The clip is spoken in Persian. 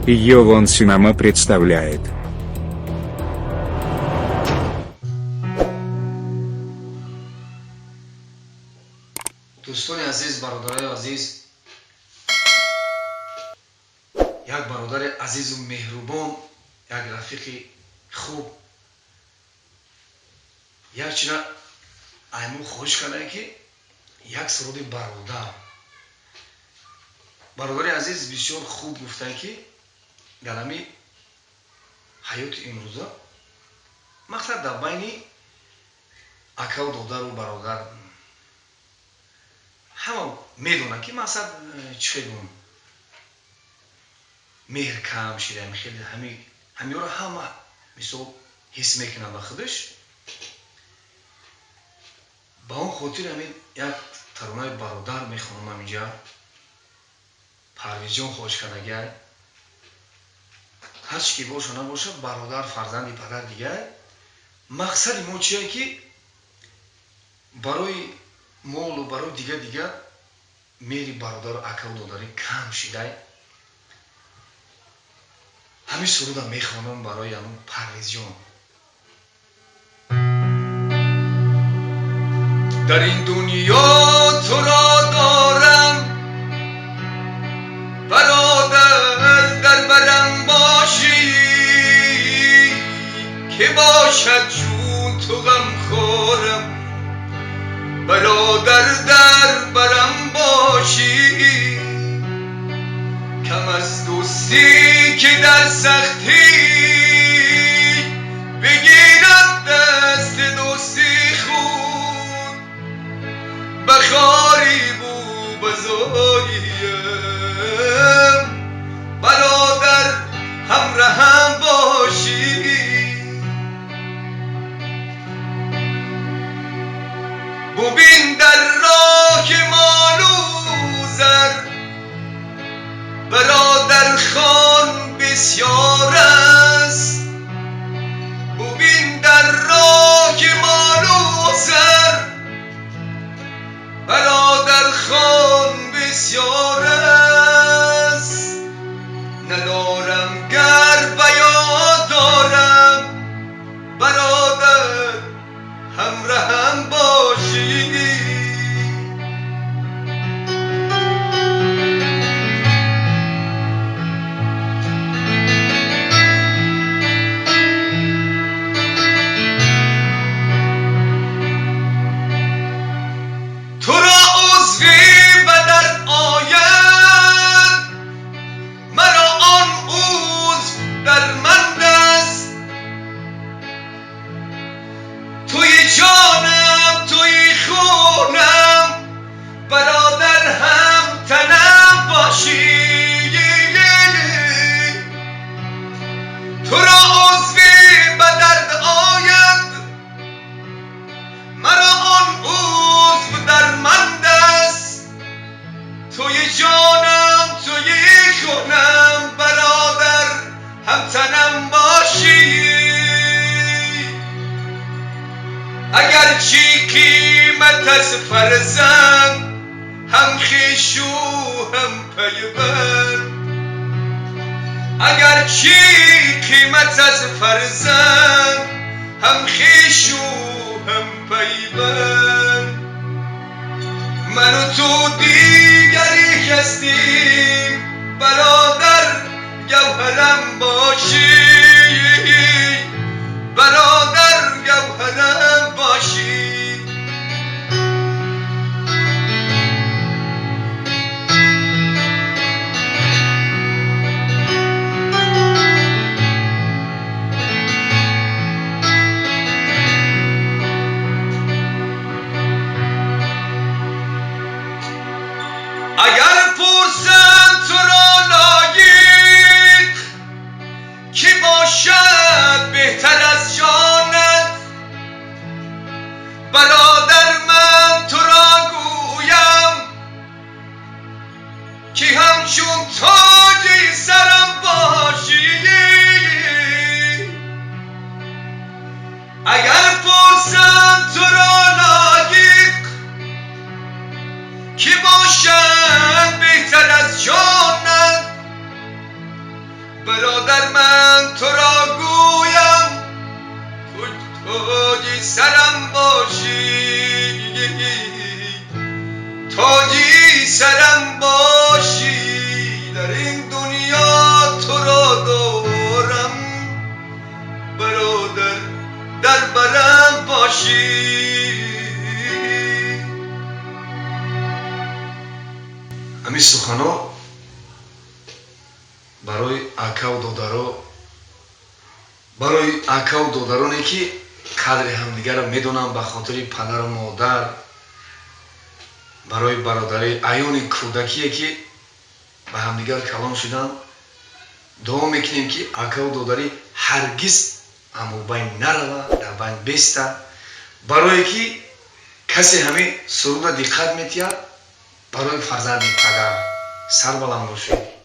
Йовон Синема представляет. دوستان عزیز، برادرای عزیز، یک برادر عزیز و مهربان، یک رفیق خوب، یک چیز ایمون خوش کنه که یک سرود برادر عزیز بسیار خوب گفتن که در همین حیات امروزه مقصد در بین اکا و دختر و برادر همه میدونن که مقصد چگونه مهر کم شده، خیلی همین رو همه مثل حس میکنن به خودش. با اون خاطر همین یک ترانه برادر میخونم اینجا. پرویز جان خوش کنگی هر چی که باشه نباشه برادر فرزندی پدر دیگه. مقصد ما چیه که برای مول و برای دیگه میری برادر و اکا و داداری کم شده. همین سرودم میخوانم برای همون پرویز جان. در این دنیا تو را دارم برادر، در برم باشی که باشد چون تو غم خورم. برادر در برم باشی کم از دوستی که در سختی بگیرد دست دوستی خود. بخاری بو بزاییم برادر همرهم باشی. ببین در راه مال و زر برادر خان بسیار است. ببین در راه مال و زر برادر خان بسیار است. ندارم گر بیا دارم برادر همرهم باشی. تو را عضوی بدر آید مرا آن عضو درمند است. توی جانم توی خونم برادر هم تنم باشی. تو را عضوی بدرد آید مرا آن عضو درمند است. توی جانم توی خونم برادر هم تنم باشی. اگر چی قیمت از فرزند هم خویش و هم پیوند. اگر چی قیمت از فرزند هم خویش و هم پیوند. من و تو دیگری هستیم برادر گوهرم باشی. برادر گوهرم باشی. اگر پرسم تو را لایق کی باشد بهتر از جانت. برادر من تو را گویم که همچون تاج سرم باشی. اگر پرسم تو را لایق کی باشد بهتر از جانت. همسرم باشی در این دنیا تو را دارم برادر در برم باشی همین سخنا برای ака و додаро барои акаву додароне ки қадри ҳамдигарро медонанд ба хотири падару модар барои бародари аёни кӯдакие ки ба ҳамдигар калон шуданд дуо мекунем ки акаву додарӣ ҳаргиз амобайн нарава дар байн беста барое ки касе ҳамин суруда диққат метиҳад барои фарзанди падар сарбаланд бошед.